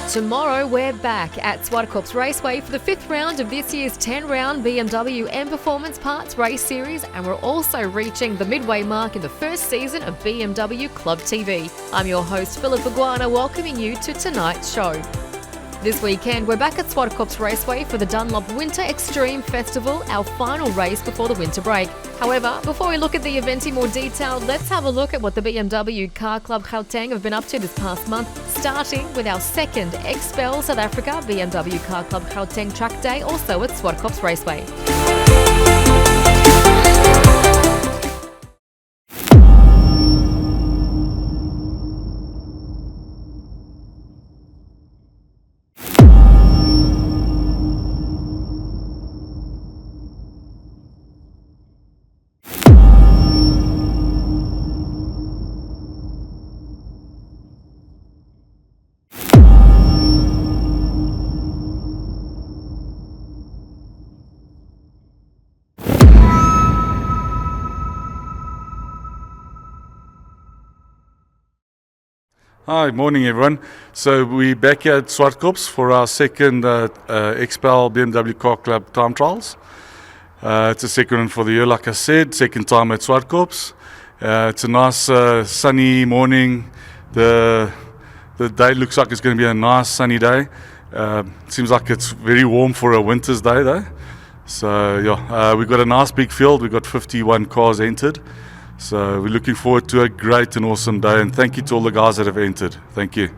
Tomorrow we're back at Zwartkops Raceway for the 5th round of this year's 10-round BMW M Performance Parts Race Series, and we're also reaching the midway mark in the first season of BMW Club TV. I'm your host Philip Iguana, welcoming you to tonight's show. This weekend, we're back at Zwartkops Raceway for the Dunlop Winter Extreme Festival, our final race before the winter break. However, before we look at the event in more detail, let's have a look at what the BMW Car Club Gauteng have been up to this past month, starting with our second XPEL South Africa BMW Car Club Gauteng track day, also at Zwartkops Raceway. Hi, morning everyone. So we're back here at Zwartkops for our second XPEL BMW Car Club time trials. It's the second one for the year, like I said, second time at Zwartkops. It's a nice sunny morning. The day looks like it's going to be a nice sunny day. Seems like it's very warm for a winter's day though. So yeah, we've got a nice big field. We've got 51 cars entered. So we're looking forward to a great and awesome day, and thank you to all the guys that have entered. Thank you.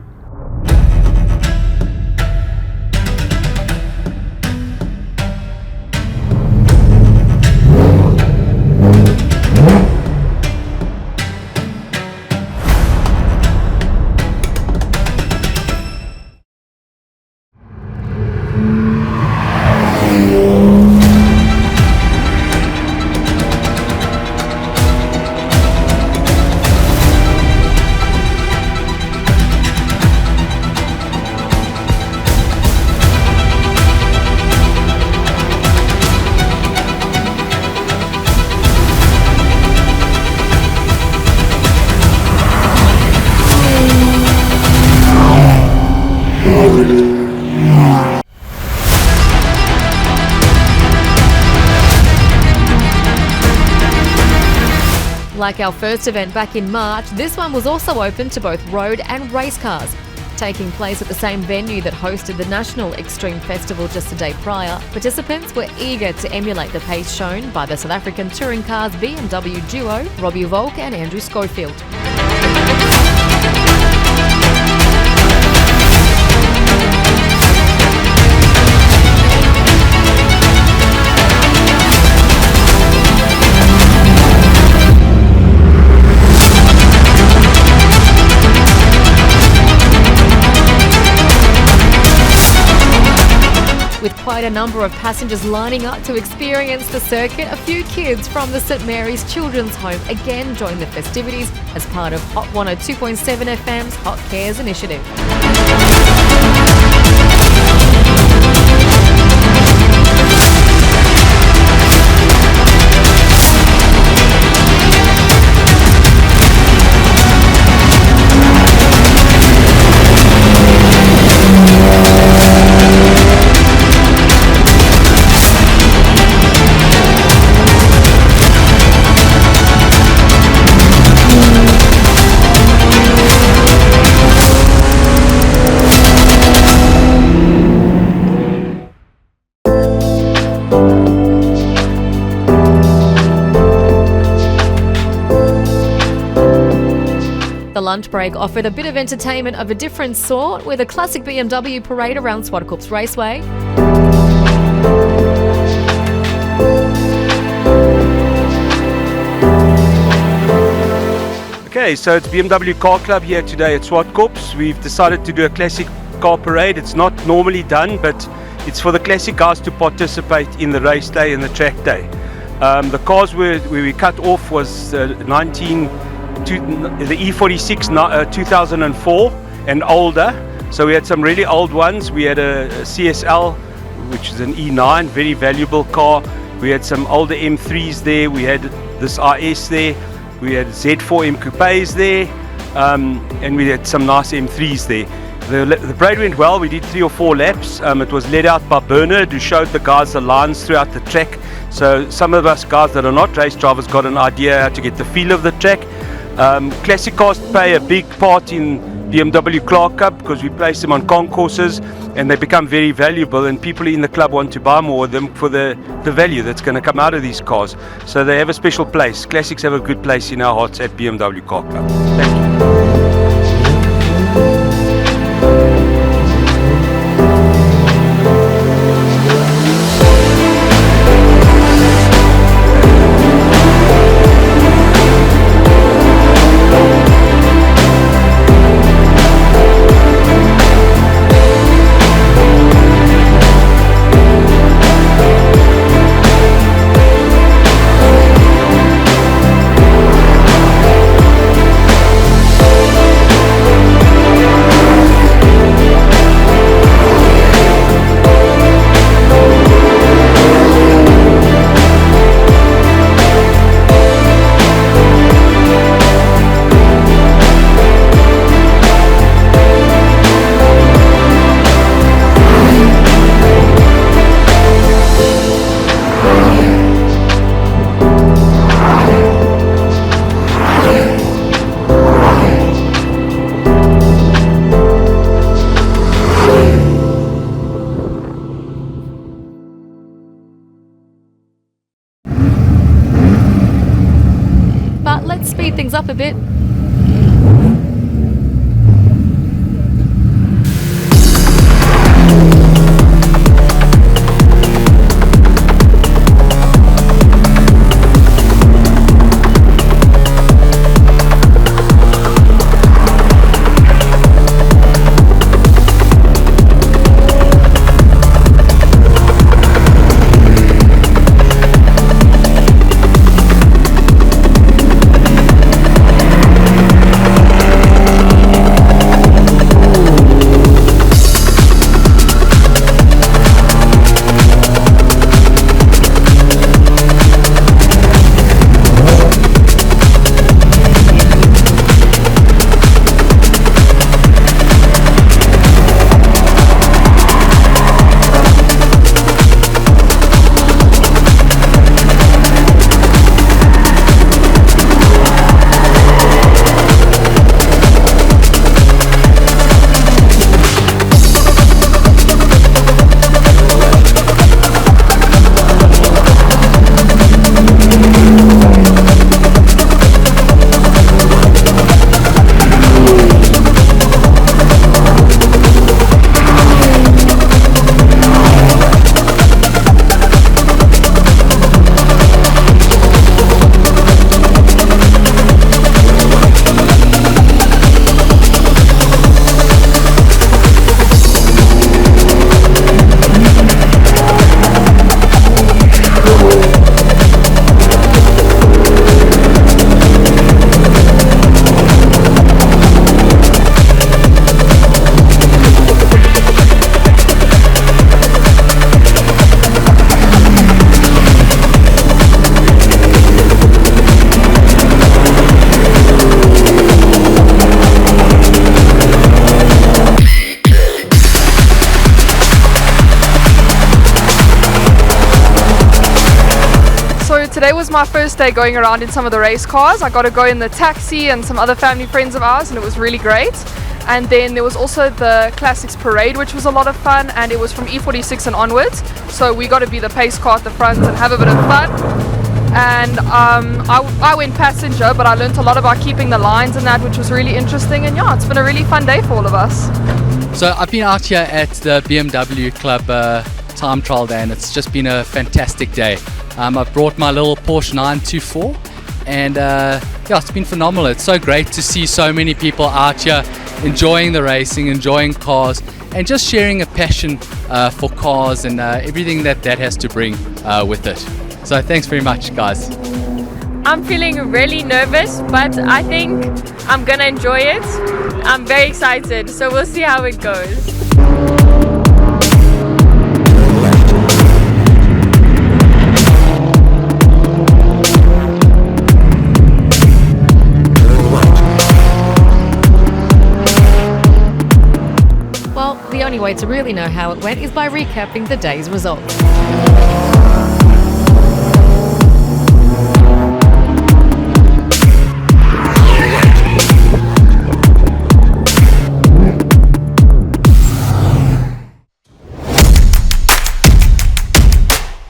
Like our first event back in March, this one was also open to both road and race cars. Taking place at the same venue that hosted the National Extreme Festival just a day prior, participants were eager to emulate the pace shown by the South African touring cars BMW duo Robbie Volk and Andrew Schofield. With quite a number of passengers lining up to experience the circuit, a few kids from the St Mary's Children's Home again joined the festivities as part of Hot 102.7 FM's Hot Cares initiative. The lunch break offered a bit of entertainment of a different sort, with a classic BMW parade around Zwartkops Raceway. Okay, so it's BMW Car Club here today at Zwartkops. We've decided to do a classic car parade. It's not normally done, but it's for the classic guys to participate in the race day and the track day. The cars where we cut off was the E46 2004 and older. So we had some really old ones. We had a CSL, which is an E9, very valuable car. We had some older M3s there. We had this RS there. We had Z4 M Coupes there, and we had some nice M3s there. The parade went well. We did 3 or 4 laps. It was led out by Bernard, who showed the guys the lines throughout the track. So some of us guys that are not race drivers got an idea how to get the feel of the track. Classic cars play a big part in BMW Car Club because we place them on concourses and they become very valuable, and people in the club want to buy more of them for the value that's going to come out of these cars. So they have a special place. Classics have a good place in our hearts at BMW Car Club. Thank you. But let's speed things up a bit. Today was my first day going around in some of the race cars. I got to go in the taxi and some other family friends of ours, and it was really great. And then there was also the Classics Parade, which was a lot of fun, and it was from E46 and onwards. So we got to be the pace car at the front and have a bit of fun. And I went passenger, but I learned a lot about keeping the lines and that, which was really interesting. And yeah, it's been a really fun day for all of us. So I've been out here at the BMW Club time trial day, and it's just been a fantastic day. I've brought my little Porsche 924, and yeah, it's been phenomenal. It's so great to see so many people out here enjoying the racing, enjoying cars, and just sharing a passion for cars and everything that has to bring with it. So thanks very much, guys. I'm feeling really nervous, but I think I'm gonna enjoy it. I'm very excited, so we'll see how it goes. way to really know how it went is by recapping the day's results.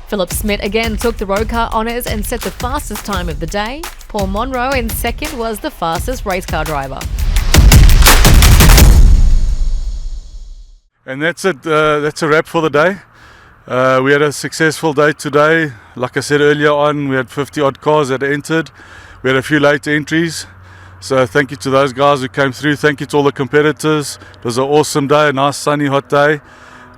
Philip Smith again took the road car honours and set the fastest time of the day. Paul Monroe in second was the fastest race car driver. And that's it. That's a wrap for the day. We had a successful day today. Like I said earlier on, we had 50 odd cars that entered. We had a few late entries. So thank you to those guys who came through. Thank you to all the competitors. It was an awesome day, a nice sunny hot day.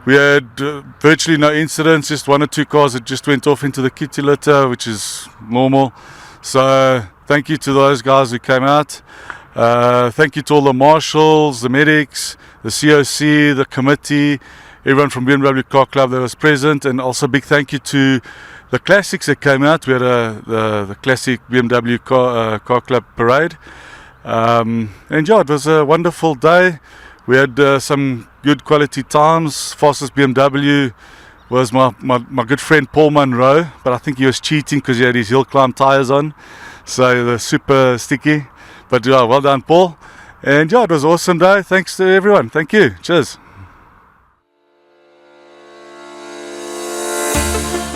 We had virtually no incidents, just one or two cars that just went off into the kitty litter, which is normal. So thank you to those guys who came out. Thank you to all the marshals, the medics, the COC, the committee, everyone from BMW Car Club that was present, and also big thank you to the classics that came out. We had the classic BMW Car Club parade. And yeah, it was a wonderful day. We had some good quality times. Fastest BMW was my good friend Paul Monroe, but I think he was cheating because he had his hill climb tyres on, so they're super sticky. But yeah, well done, Paul. And yeah, it was an awesome day. Thanks to everyone. Thank you. Cheers.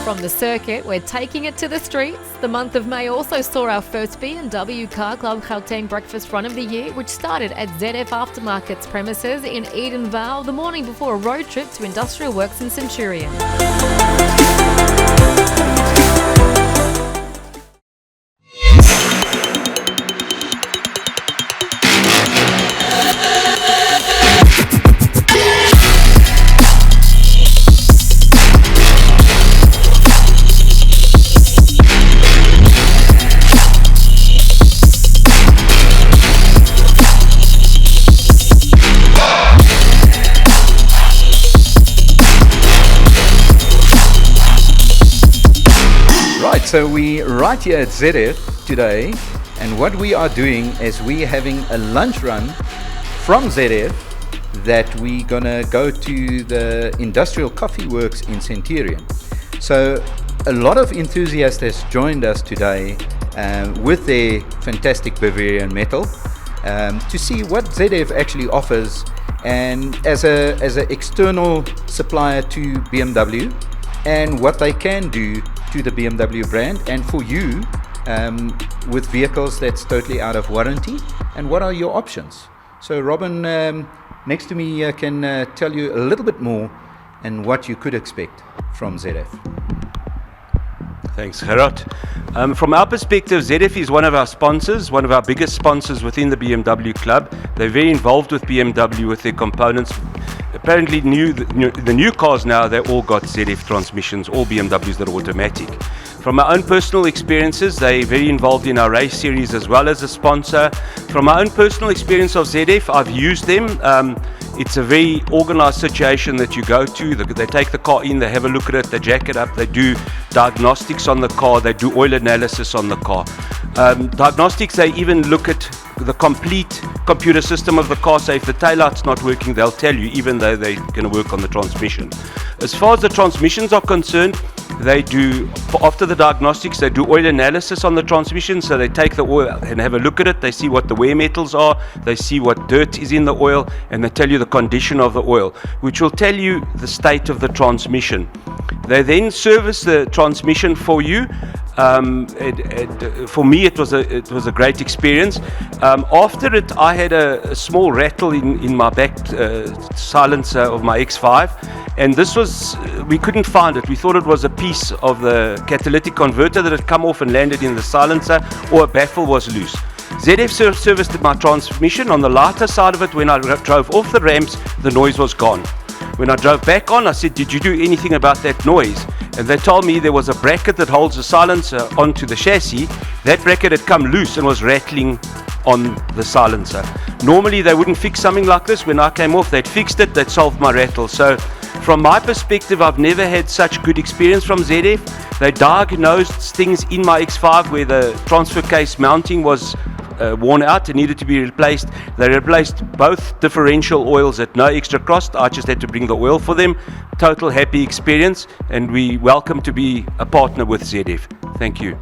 From the circuit, we're taking it to the streets. The month of May also saw our first BMW Car Club Gauteng breakfast run of the year, which started at ZF Aftermarket's premises in Edenvale the morning before a road trip to Industrial Works in Centurion. So we're right here at ZF today, and what we are doing is we're having a lunch run from ZF that we're gonna go to the Industrial Coffee Works in Centurion. So a lot of enthusiasts has joined us today with their fantastic Bavarian metal to see what ZF actually offers, and as an external supplier to BMW, and what they can do to the BMW brand and for you with vehicles that's totally out of warranty, and what are your options. So Robin next to me can tell you a little bit more and what you could expect from ZF. Thanks, Gerard. From our perspective, ZF is one of our sponsors, one of our biggest sponsors within the BMW Club. They're very involved with BMW with their components. Apparently the new cars now, they all got ZF transmissions, all BMWs that are automatic. From our own personal experiences, they're very involved in our race series as well as a sponsor. From my own personal experience of ZF, I've used them. It's a very organized situation that you go to. They take the car in, they have a look at it, they jack it up, they do diagnostics on the car, they do oil analysis on the car. Diagnostics, they even look at the complete computer system of the car. So if the taillight's not working, they'll tell you, even though they're going to work on the transmission. As far as the transmissions are concerned, they do, after the diagnostics, they do oil analysis on the transmission. So they take the oil and have a look at it. They see what the wear metals are, they see what dirt is in the oil, and they tell you the condition of the oil, which will tell you the state of the transmission. They then service the transmission for you. For me, it was a great experience. After it, I had a small rattle in my back silencer of my X5, and this was, we couldn't find it. We thought it was a piece of the catalytic converter that had come off and landed in the silencer, or a baffle was loose. ZF serviced my transmission. On the lighter side of it, when I drove off the ramps, the noise was gone. When I drove back on, I said, "Did you do anything about that noise?" And they told me there was a bracket that holds the silencer onto the chassis. That bracket had come loose and was rattling on the silencer. Normally they wouldn't fix something like this. When I came off, they'd fixed it, they'd solved my rattle. So from my perspective, I've never had such good experience from ZF. They diagnosed things in my X5 where the transfer case mounting was worn out and needed to be replaced. They replaced both differential oils at no extra cost. I just had to bring the oil for them. Total happy experience, and we welcome to be a partner with ZF. Thank you.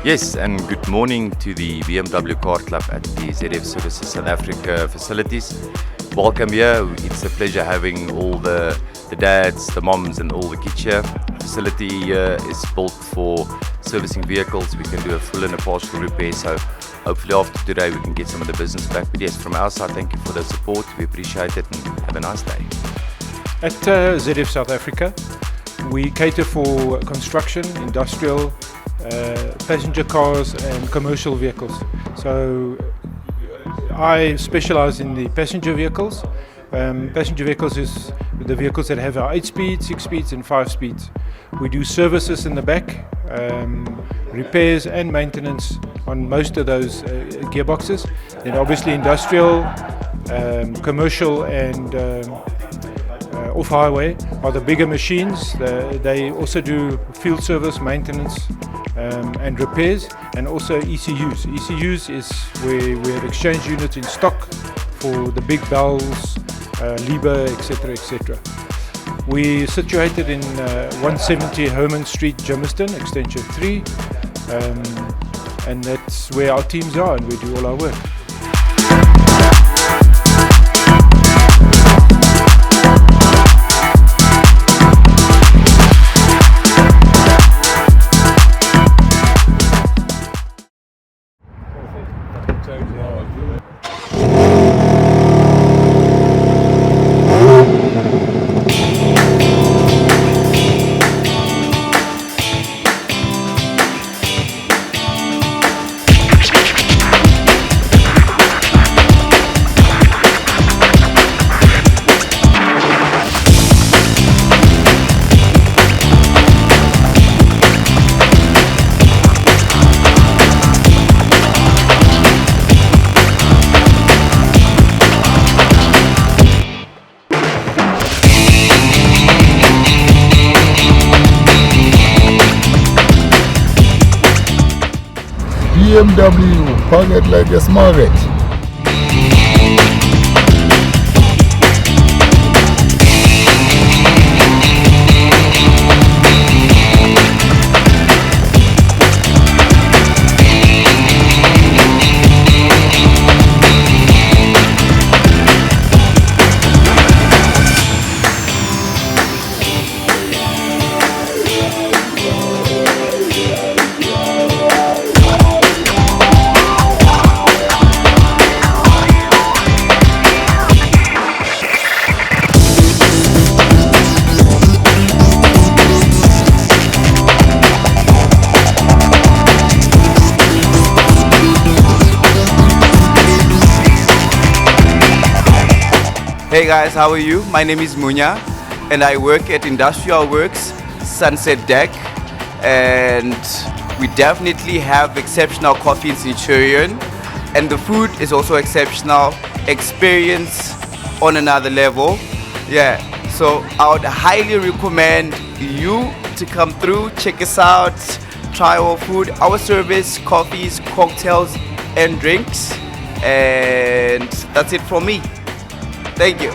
Yes, and good morning to the BMW Car Club at the ZF Services South Africa facilities. Welcome here. It's a pleasure having all the dads, the moms and all the kids here. The facility here is built for servicing vehicles. We can do a full and a partial repair, so hopefully after today we can get some of the business back. But yes, from our side, thank you for the support. We appreciate it and have a nice day. At ZF South Africa, we cater for construction, industrial, passenger cars and commercial vehicles. So I specialize in the passenger vehicles. Passenger vehicles is the vehicles that have our 8 speeds, 6 speeds and 5 speeds. We do services in the back, repairs and maintenance on most of those gearboxes. Then obviously industrial, commercial and off-highway are the bigger machines. They also do field service, maintenance and repairs, and also ECUs. ECUs is where we have exchange units in stock for the big bells, Liber, etc. etc. We're situated in 170 Herman Street, Germiston, extension 3, and that's where our teams are and we do all our work. BMW, pocket like a small rat. Hey guys, how are you? My name is Munya and I work at Industrial Works Sunset Deck, and we definitely have exceptional coffee in Centurion, and the food is also exceptional, experience on another level. Yeah, so I would highly recommend you to come through, check us out, try our food, our service, coffees, cocktails and drinks, and that's it from me. Thank you.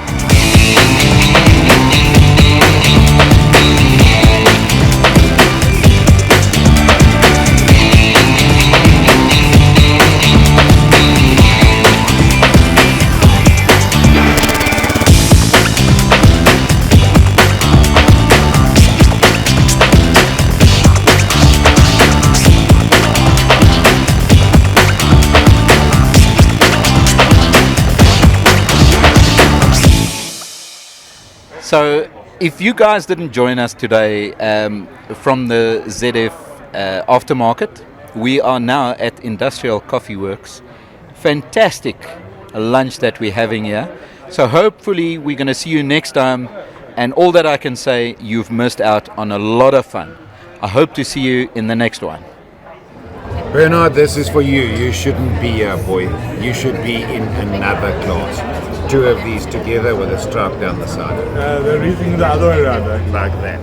So if you guys didn't join us today from the ZF aftermarket, we are now at Industrial Coffee Works. Fantastic lunch that we're having here. So hopefully we're going to see you next time, and all that I can say, you've missed out on a lot of fun. I hope to see you in the next one. Bernard, this is for you. You shouldn't be here, boy. You should be in another class. 2 of these together with a stripe down the side. They're reading the other way around, like that.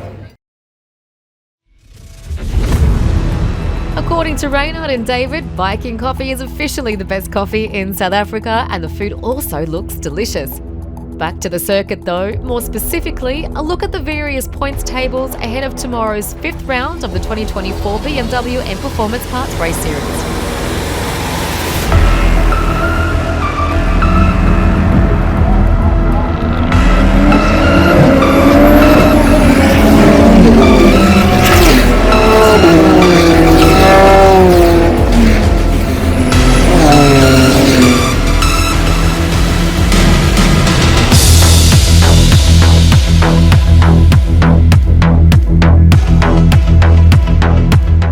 According to Reynard and David, Viking coffee is officially the best coffee in South Africa, and the food also looks delicious. Back to the circuit though, more specifically, a look at the various points tables ahead of tomorrow's 5th round of the 2024 BMW M Performance Parts Race Series.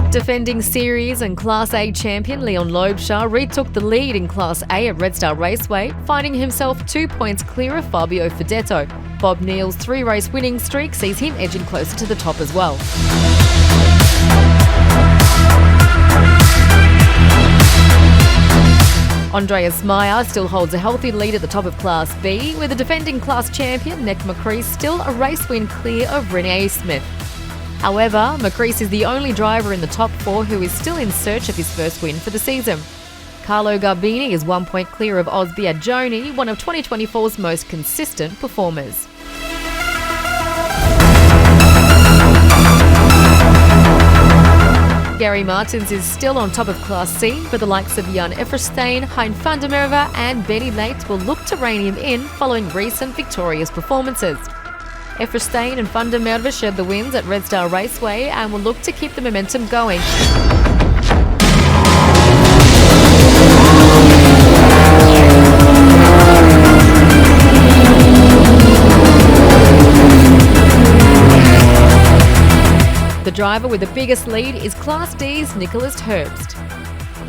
Defending Series and Class A champion Leon Loebshaw retook the lead in Class A at Red Star Raceway, finding himself 2 points clear of Fabio Fedetto. Bob Neal's 3-race winning streak sees him edging closer to the top as well. Andreas Meyer still holds a healthy lead at the top of Class B, with the defending class champion Nick McCrease still a race win clear of Rene Smith. However, McCrease is the only driver in the top 4 who is still in search of his first win for the season. Carlo Garbini is 1 point clear of Osby Adjoni, one of 2024's most consistent performers. Gary Martins is still on top of Class C, but the likes of Jan Efferstein, Hein van der Merwe and Benny Late will look to rein him in following recent victorious performances. Efferstein and van der Merwe shared the wins at Red Star Raceway and will look to keep the momentum going. The driver with the biggest lead is Class D's Nicholas Herbst.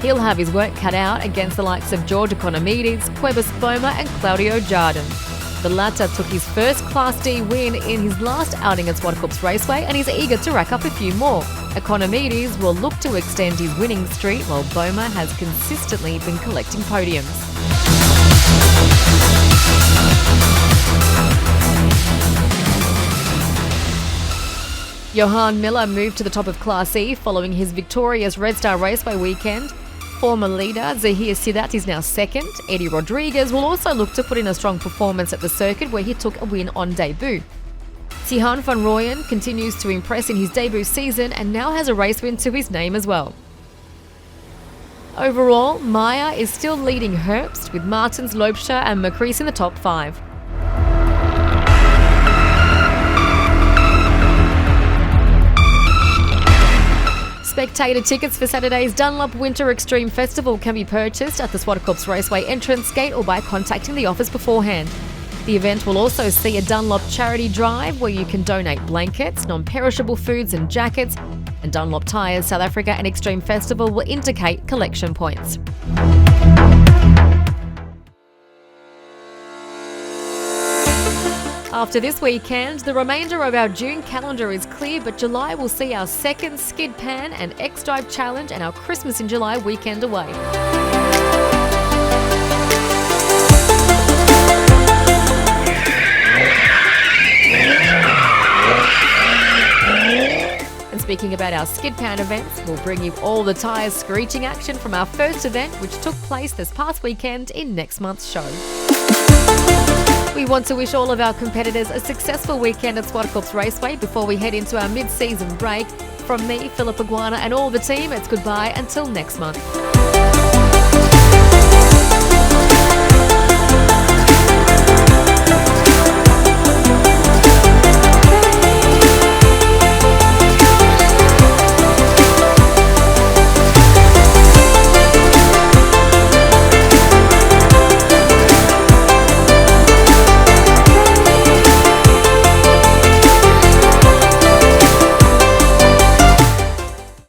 He'll have his work cut out against the likes of George Economides, Quebus Boma and Claudio Jardin. The latter took his first Class D win in his last outing at Swartkops Raceway and is eager to rack up a few more. Economides will look to extend his winning streak, while Boma has consistently been collecting podiums. Johan Miller moved to the top of Class E following his victorious Red Star Raceway weekend. Former leader Zahir Sidat is now second. Eddie Rodriguez will also look to put in a strong performance at the circuit, where he took a win on debut. Tihan van Rooyen continues to impress in his debut season and now has a race win to his name as well. Overall, Meyer is still leading Herbst, with Martins, Loebshaw and McCrease in the top 5. Spectator tickets for Saturday's Dunlop Winter Extreme Festival can be purchased at the Swartkops Raceway entrance gate or by contacting the office beforehand. The event will also see a Dunlop charity drive where you can donate blankets, non-perishable foods and jackets, and Dunlop Tyres South Africa and Extreme Festival will indicate collection points. After this weekend, the remainder of our June calendar is clear, but July will see our second Skid Pan and X-Drive Challenge and our Christmas in July weekend away. And speaking about our Skid Pan events, we'll bring you all the tyres screeching action from our first event, which took place this past weekend in next month's show. We want to wish all of our competitors a successful weekend at Swartkops Raceway before we head into our mid-season break. From me, Philip Iguana, and all the team, it's goodbye until next month.